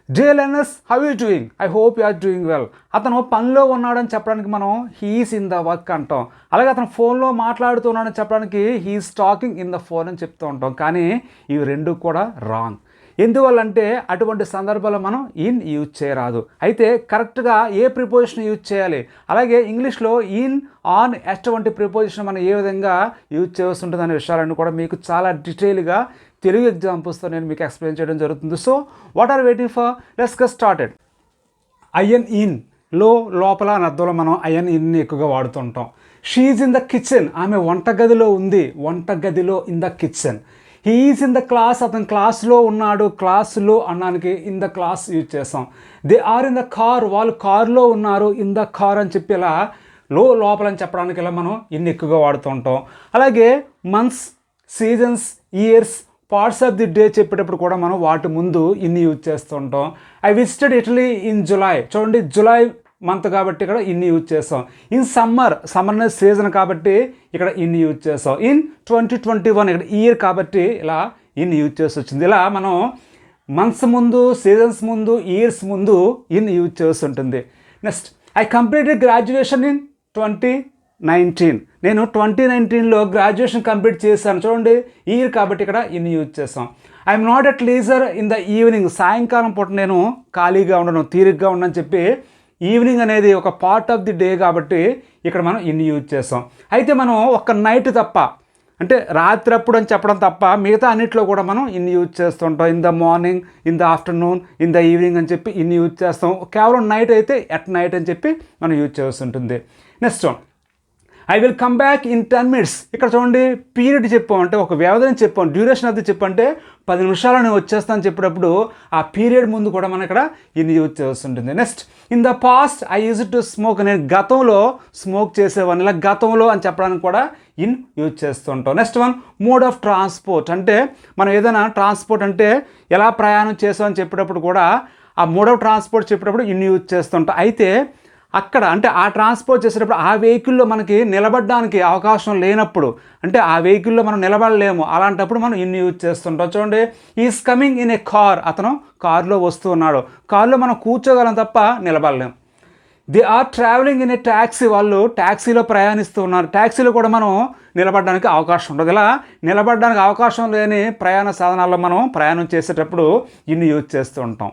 Dear learners, how you doing? I hope you are doing well. అతను పనిలో ఉన్నాడని చెప్పడానికి మనం హీఈస్ ఇన్ ద వర్క్ అంటాం. అలాగే అతను ఫోన్లో మాట్లాడుతున్నాడని చెప్పడానికి he is talking in the phone అని చెప్తూ ఉంటాం. కానీ ఇవి రెండు కూడా రాంగ్. ఎందువల్లంటే అటువంటి సందర్భాల్లో మనం ఇన్ యూజ్ చేయరాదు. అయితే కరెక్ట్గా ఏ ప్రిపోజిషన్ యూజ్ చేయాలి, అలాగే ఇంగ్లీష్లో ఇన్, ఆన్, అటువంటి ప్రిపోజిషన్ మనం ఏ విధంగా యూజ్ చేయాల్సి ఉంటుంది అనే విషయాలన్నీ కూడా మీకు చాలా డీటెయిల్గా తెలుగు ఎగ్జాంపుల్స్తో నేను మీకు ఎక్స్ప్లెయిన్ చేయడం జరుగుతుంది. So what are waiting for? Let's get started. IN in, లోపల అని అర్థంలో మనం ఐఎన్ ఇన్ని ఎక్కువగా వాడుతుంటాం. షీఈజ్ ఇన్ ద కిచెన్, ఆమె వంటగదిలో ఉంది, వంటగదిలో in the kitchen. He is in the class, అతను క్లాస్లో ఉన్నాడు, క్లాసులో అనడానికి ఇన్ ద క్లాస్ యూజ్ చేస్తాం. They are in the car, వాళ్ళు కారులో ఉన్నారు, ఇన్ ద కార్ అని చెప్పి ఇలా లోపల అని చెప్పడానికి ఇలా మనం ఇన్ని ఎక్కువగా వాడుతూ ఉంటాం. అలాగే months, seasons, years, parts of the day చెప్పేటప్పుడు కూడా మనం వాటి ముందు ఇన్ని యూజ్ చేస్తూ ఉంటాం. I visited Italy in July, చూడండి జులై మంత్ కాబట్టి ఇక్కడ ఇన్ని యూజ్ చేస్తాం. ఇన్ సమ్మర్ అనేది సీజన్ కాబట్టి ఇక్కడ ఇన్ని యూజ్ చేస్తాం. ఇన్ 2021 ఇక్కడ ఇయర్ కాబట్టి ఇలా ఇన్ని యూజ్ చేసి వచ్చింది. ఇలా మనం మంత్స్ ముందు, సీజన్స్ ముందు, ఇయర్స్ ముందు ఇన్ యూజ్ చేసి ఉంటుంది. Next, I completed graduation in 2019, నేను 2019లో గ్రాడ్యుయేషన్ కంప్లీట్ చేశాను. చూడండి ఇయర్ కాబట్టి ఇక్కడ ఇన్ని యూజ్ చేస్తాం. I'm not at leisure in the evening, సాయంకాలం పూట నేను ఖాళీగా ఉండను, తీరిగ్గా ఉండని చెప్పి ఈవినింగ్ అనేది ఒక పార్ట్ ఆఫ్ ది డే కాబట్టి ఇక్కడ మనం ఇన్ని యూజ్ చేస్తాం. అయితే మనం ఒక నైట్ తప్ప, అంటే రాత్రి అప్పుడు అని చెప్పడం తప్ప మిగతా అన్నింటిలో కూడా మనం ఇన్ని యూజ్ చేస్తుంటాం. In the morning, in the afternoon, in the evening అని చెప్పి ఇన్ని యూజ్ చేస్తాం. కేవలం నైట్ అయితే ఎట్ నైట్ అని చెప్పి మనం యూజ్ చేస్తుంటుంది. Next, I will come back in 10 minutes. ఇక్కడ చూడండి పీరియడ్ చెప్పాం, అంటే ఒక వ్యవధిని చెప్పాం, డ్యూరేషన్ అది చెప్పంటే 10 నిమిషాలు నేను వచ్చేస్తాను చెప్పేటప్పుడు ఆ పీరియడ్ ముందు కూడా మనం ఇక్కడ ఇన్ని యూజ్ చేస్తుంటుంది. Next, in the past I use to smoke, నేను గతంలో స్మోక్ చేసేవాడిని, ఇలా గతంలో అని చెప్పడానికి కూడా ఇన్ యూజ్ చేస్తుంటాం. Next one, mode of transport, అంటే మనం ఏదైనా ట్రాన్స్పోర్ట్ అంటే ఎలా ప్రయాణం చేసామని చెప్పేటప్పుడు కూడా ఆ మోడ్ ఆఫ్ ట్రాన్స్పోర్ట్ చెప్పేటప్పుడు ఇన్ని యూజ్ చేస్తుంటాం. అయితే అక్కడ అంటే ఆ ట్రాన్స్పోర్ట్ చేసేటప్పుడు ఆ వెహికల్లో మనకి నిలబడడానికి అవకాశం లేనప్పుడు, అంటే ఆ వెహికల్లో మనం నిలబడలేము, అలాంటప్పుడు మనం ఇన్ని యూజ్ చేస్తుంటాం. చూడండి, is coming in a car, అతను కారులో వస్తూ ఉన్నాడు, కారులో మనం కూర్చోగలం తప్ప నిలబడలేము. They are travelling in a taxi, వాళ్ళు ట్యాక్సీలో ప్రయాణిస్తూ ఉన్నారు, ట్యాక్సీలో కూడా మనం నిలబడడానికి అవకాశం ఉండదు. ఇలా నిలబడడానికి అవకాశం లేని ప్రయాణ సాధనాల్లో మనం ప్రయాణం చేసేటప్పుడు ఇన్ని యూజ్ చేస్తూ ఉంటాం.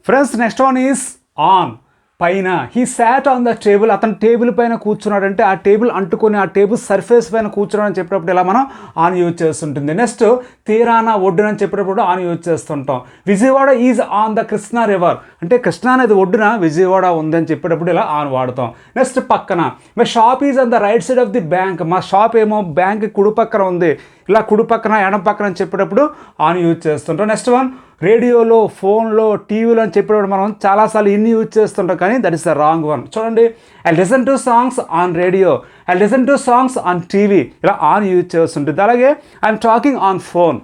Friends, next one is on, పైన. He sat on the table, అతను టేబుల్ పైన కూర్చున్నాడంటే ఆ టేబుల్ అంటుకొని ఆ టేబుల్ సర్ఫేస్ పైన కూర్చున్నాడని చెప్పేటప్పుడు ఇలా మనం ఆన్ యూజ్ చేస్తుంటుంది. నెక్స్ట్, తీరాన, ఒడ్డున అని చెప్పేటప్పుడు ఆన్ యూజ్ చేస్తుంటాం. Vijayawada is on the Krishna river, అంటే కృష్ణా నది ఒడ్డున విజయవాడ ఉందని చెప్పేటప్పుడు ఇలా ఆన్ వాడతాం. నెక్స్ట్, పక్కన. My shop is on the right side of the bank, మా షాప్ ఏమో బ్యాంక్ కుడి పక్కన ఉంది, ఇలా కుడి పక్కన ఎడం పక్కన అని చెప్పేటప్పుడు ఆన్ యూజ్ చేస్తుంటాం. నెక్స్ట్ వన్, రేడియోలో, ఫోన్లో, టీవీలో అని చెప్పేటప్పుడు మనం చాలాసార్లు ఇన్ని యూజ్ చేస్తుంటాం, కానీ that is the wrong one. చూడండి, I listen to songs on radio, I listen to songs on TV, ఇలా ఆన్ యూజ్ చేస్తుంటుంది. అలాగే I'm talking on phone.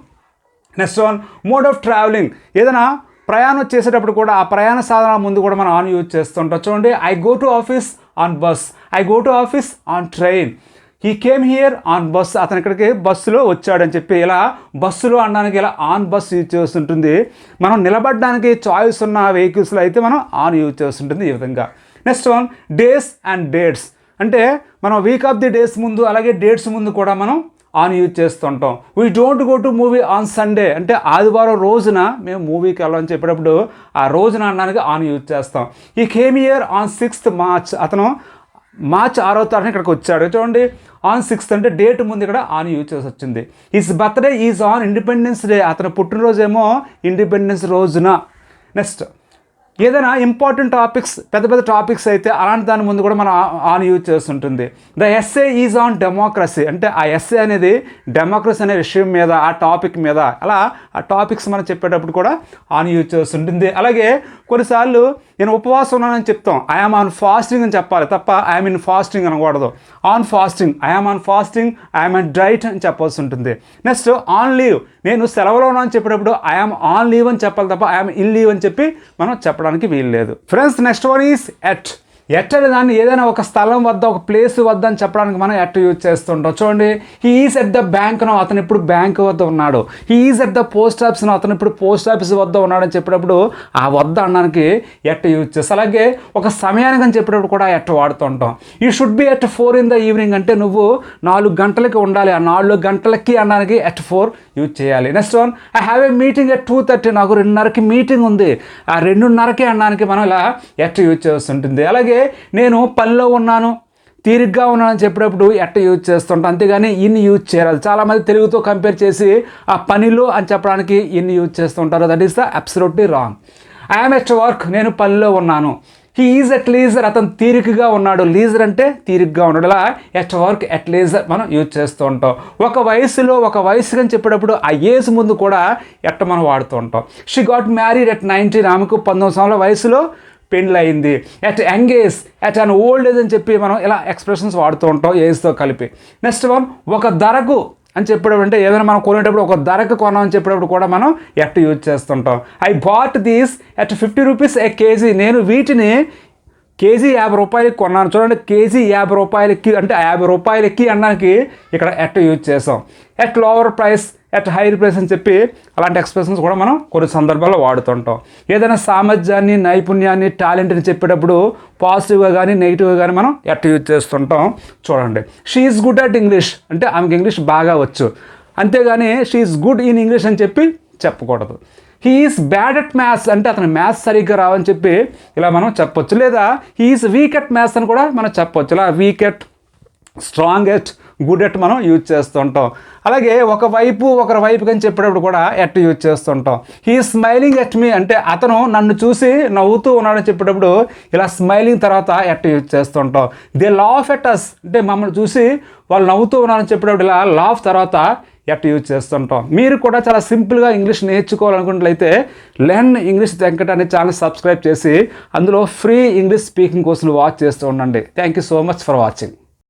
Next one, mode of travelling, ఏదైనా ప్రయాణం చేసేటప్పుడు కూడా ఆ ప్రయాణ సాధనాల ముందు కూడా మనం ఆన్ యూజ్ చేస్తుంటాం. చూడండి, I go to office on bus, I go to office on train, he came here on bus, అతను ఇక్కడికి బస్సులో వచ్చాడని చెప్పి ఇలా బస్సులో అనడానికి ఇలా ఆన్ బస్ యూజ్ చేస్తుంటుంది. మనం నిలబడడానికి చాయిస్ ఉన్న వెహికల్స్లో అయితే మనం ఆన్ యూజ్ చేస్తుంటుంది ఈ విధంగా. Next one, days and dates, అంటే మనం వీక్ ఆఫ్ ది డేస్ ముందు అలాగే డేట్స్ ముందు కూడా మనం ఆన్ యూజ్ చేస్తుంటాం. We don't go to movie on Sunday, అంటే ఆదివారం రోజున మేము మూవీకి వెళ్ళాలని చెప్పేటప్పుడు ఆ రోజున అనడానికి ఆన్ యూజ్ చేస్తాం. ఈ came here on 6th March, అతను మార్చి 6వ తారీఖున ఇక్కడికి వచ్చాడు. చూడండి, ఆన్ 6th అంటే డేట్ ముందు ఇక్కడ ఆన్ యూజ్ చేసి వచ్చింది. His birthday is on independence day, అతను పుట్టినరోజు ఏమో ఇండిపెండెన్స్ రోజున. నెక్స్ట్, ఏదైనా ఇంపార్టెంట్ టాపిక్స్, పెద్ద పెద్ద టాపిక్స్ అయితే అలాంటి దాని ముందు కూడా మనం ఆన్ యూజ్ చేస్తుంటుంది. The essay is on democracy, అంటే ఆ ఎస్ఏ అనేది డెమోక్రసీ అనే విషయం మీద, ఆ టాపిక్ మీద, అలా ఆ టాపిక్స్ మనం చెప్పేటప్పుడు కూడా ఆన్ యూజ్ చేస్తుంటుంది. అలాగే కొన్నిసార్లు నేను ఉపవాసం ఉన్నానని చెప్తాం, ఐఎమ్ ఆన్ ఫాస్టింగ్ అని చెప్పాలి తప్ప ఐఎమ్ ఇన్ ఫాస్టింగ్ అనకూడదు. On fasting, I'm on fasting, I'm on diet అని చెప్పాల్సి ఉంటుంది. నెక్స్ట్, ఆన్ లీవ్, నేను సెలవులో ఉన్నాను చెప్పేటప్పుడు ఐఎమ్ ఆన్ లీవ్ అని చెప్పాలి తప్ప ఐఎమ్ ఇన్ లీవ్ అని చెప్పి మనం చెప్పడానికి వీలు లేదు. Friends, next one is at, at అనే దాన్ని ఏదైనా ఒక స్థలం వద్ద ఒక ప్లేస్ వద్ద అని చెప్పడానికి మనం ఎట్ యూజ్ చేస్తుంటాం. చూడండి, he is at the bank now, అతను ఇప్పుడు బ్యాంక్ వద్ద ఉన్నాడు. He is at the post office now, అతను ఇప్పుడు పోస్ట్ ఆఫీస్ వద్ద ఉన్నాడు అని చెప్పేటప్పుడు ఆ వద్ద అనడానికి ఎట్ యూజ్ చేస్తాం. అలాగే ఒక సమయానికి అని చెప్పేటప్పుడు కూడా ఎట్ వాడుతుంటాం. You should be at 4 in the evening అంటే నువ్వు 4 గంటలకి ఉండాలి, ఆ 4 గంటలకి అనడానికి ఎట్ 4 యూజ్ చేయాలి. Next one, I have a meeting at 2:30, నాకు 2:30కి మీటింగ్ ఉంది, ఆ 2:30కి అనడానికి మనం ఇలా ఎట్ యూజ్ చేస్తుంటుంది. అలాగే నేను పనిలో ఉన్నాను, తీరిగ్గా ఉన్నానని చెప్పేటప్పుడు ఎట్ యూజ్ చేస్తుంటాం, అంతేగాని ఇన్ యూజ్ చేయాలి. చాలామంది తెలుగుతో కంపేర్ చేసి ఆ పనిలో అని చెప్పడానికి ఇన్ యూజ్ చేస్తుంటారు. That is the absolutely wrong. I'm at work, నేను పనిలో ఉన్నాను. హీ ఈజ్ ఎట్ లీజర్, అతను తీరికగా ఉన్నాడు. లీజర్ అంటే తీరికగా ఉన్నాడు. ఇలా ఎట్ వర్క్, ఎట్ లీజర్ మనం యూజ్ చేస్తూ ఉంటాం. ఒక వయసులో ఒక వయసు అని చెప్పేటప్పుడు ఆ ఏజ్ ముందు కూడా ఎట్ మనం వాడుతూ ఉంటాం. షీ గాట్ మ్యారీడ్ ఎట్ 19, ఆమెకు 19 సంవత్సరాల వయసులో పెళ్ళి అయింది. At young age, at an old age అని చెప్పి మనం ఇలా ఎక్స్ప్రెషన్స్ వాడుతూ ఉంటాం ఏజ్తో కలిపి. నెక్స్ట్ వన్, ఒక ధరకు అని చెప్పేటప్పుడు అంటే ఏదైనా మనం కొనేటప్పుడు ఒక ధరకు కొనామని చెప్పేటప్పుడు కూడా మనం ఎట్ యూజ్ చేస్తుంటాం. I bought these at 50 rupees A KG, నేను వీటిని కేజీ 50 రూపాయలకి కొన్నాను. చూడండి, కేజీ 50 రూపాయలకి అంటే 50 రూపాయలకి అనడానికి ఇక్కడ ఎట్ యూజ్ చేసాం. At lower price, at hire price అని చెప్పి అలాంటి ఎక్స్ప్రెషన్స్ కూడా మనం కొన్ని సందర్భాల్లో వాడుతుంటాం. ఏదైనా సామర్థ్యాన్ని, నైపుణ్యాన్ని, టాలెంట్ని చెప్పేటప్పుడు పాజిటివ్గా కానీ నెగిటివ్గా కానీ మనం ఎట్ యూజ్ చేస్తుంటాం. చూడండి, she is good at English అంటే ఆమెకి ఇంగ్లీష్ బాగా వచ్చు, అంతేగాని she is good in English అని చెప్పి చెప్పకూడదు. He is bad at maths అంటే అతను మ్యాథ్స్ సరిగ్గా రావని చెప్పి ఇలా మనం చెప్పొచ్చు. లేదా he is week at maths అని కూడా మనం చెప్పొచ్చు. ఇలా week at, strong at, good at మనం యూజ్ చేస్తుంటాం. అలాగే ఒకరి వైపు అని చెప్పేటప్పుడు కూడా ఎట్ యూజ్ చేస్తుంటాం. హీ స్మైలింగ్ ఎట్ మీ అంటే అతను నన్ను చూసి నవ్వుతూ ఉన్నాడని చెప్పేటప్పుడు ఇలా స్మైలింగ్ తర్వాత ఎట్ యూజ్ చేస్తుంటాం. దే లాఫ్ ఎట్ అస్ అంటే మమ్మల్ని చూసి వాళ్ళు నవ్వుతూ ఉన్నారని చెప్పేటప్పుడు ఇలా లాఫ్ తర్వాత ఎట్ యూజ్ చేస్తుంటాం. మీరు కూడా చాలా సింపుల్గా ఇంగ్లీష్ నేర్చుకోవాలనుకున్నట్లయితే లెర్న్ ఇంగ్లీష్ వెంకట్ అనే ఛానల్ సబ్స్క్రైబ్ చేసి అందులో ఫ్రీ ఇంగ్లీష్ స్పీకింగ్ కోర్సులు వాచ్ చేస్తూ ఉండండి. Thank you so much for watching.